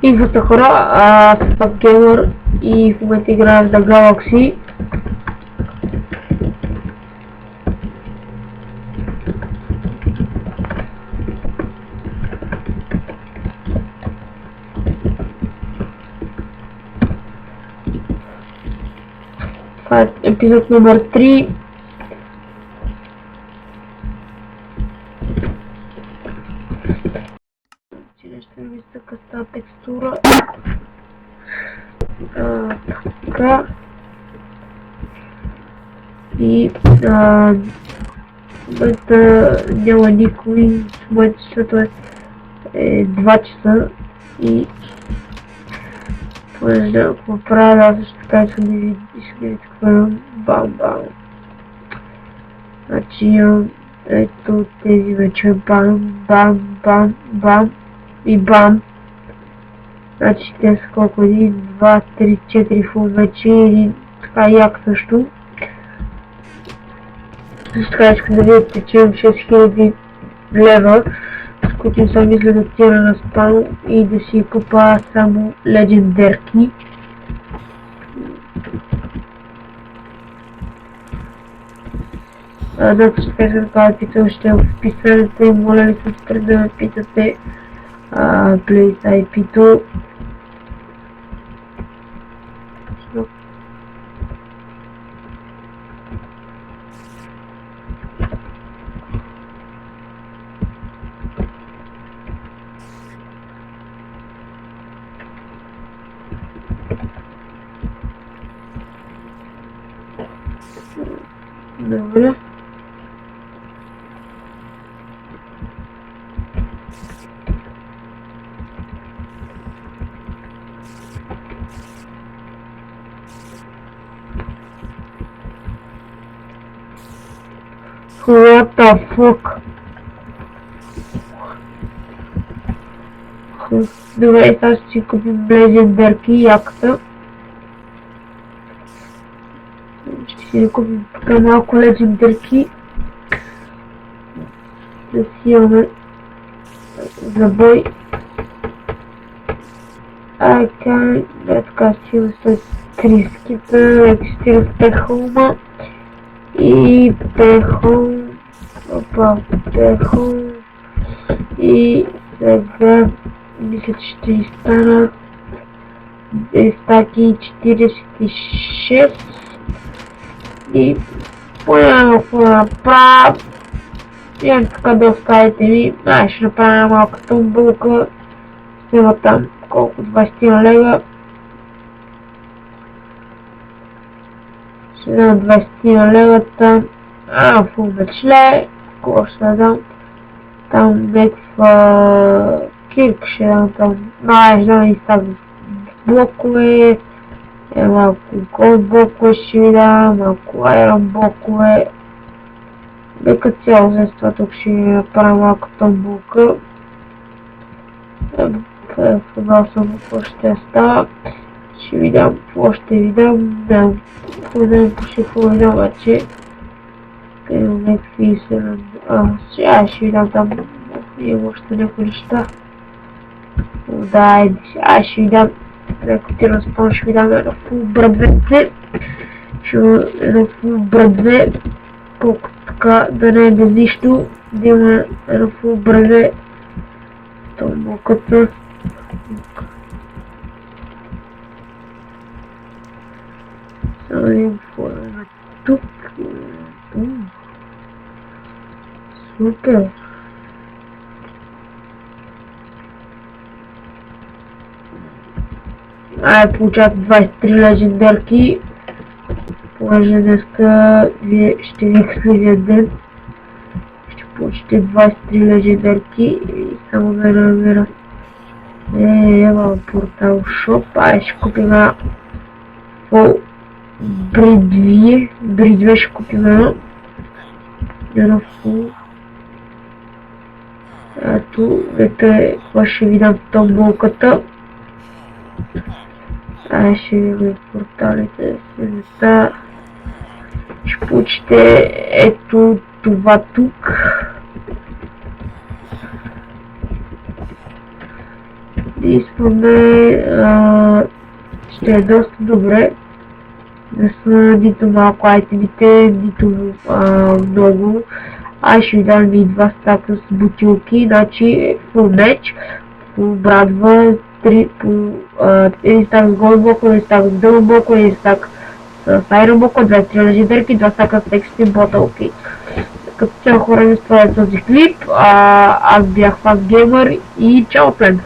Идвате хора, аз съм Gamer и в момента играем в The Galaxy. Това е епизод номер 3. Ще ми стъка с тази текстура. Така. И в момента няма никой. В момента часото е 2 часа. И понеже ако правя, аз също така искам да видите какво имам. Бам. Значи имам ето тези вече бам и бам. Значи те са колко? 1, 2, 3, 4 фул вече и така як също. Също така искам да видите, че имам 6000 лева, с които съм мисля да тира на спам и да си купа само легендарки. Значи ще кажа така питам, ще е в описанието и моля ви се спред да ме питате Place IP-то. Добре. What the fuck? Добре, сега ще си купим легендарки, яката. Ще си купим така малко легендарки. Да си имаме за бой. Така си имаме с 30-ките, 40 пехолма. И пехол, и сега мисля, че ще изстанат стаки 46 и поне ако направя имам така да оставите ми, ще направя малка тумбулка, снима там колко 20 лева. Ще дам 20 лева там, фул начле, какво ще дам, там някаква кирка ще дам там, ще дам и стак блокове, малко голд блокове ще ви дам, малко айрон блокове, нека цяло за това тук ще ви направя малко тъмбулка, подал съм какво ще става. Ще ви дам, какво ще ви дам, какво ви дам, обаче имам някакви сега ще ви дам там, имам още някои неща. Ще ви дам, ако ти разпълна, ще ви дам едно фул брадве, едно фул брадве, колко така да не е без нищо, да има едно фул брадве, тълбоката. Само да видим какво е тук. Супер! Получавате 23 легендарки. Понеже днеска ще ви е следния ден. Ще получите 23 легендарки и само да намеря портал шоп. Ще купим фул бридве ще купим едно фул. Ето, какво ще ви дам в тъмбулката. Ще ви го порталите с места. Ще получите ето това тук. И според мен ще е доста добре. Не са нито малко айтемите, нито много. Аз ще ви дам и 2 стака с бутилки, значи full match, full брадва, 1 стак с голд блока, 1 стак с дълъг блока, 1 стак с айрон блока, 2-3 легендарки, 2 стака с ексти ботълки. Като цяло хора, ми това е този клип, аз бях Fast Gamer и чао плен!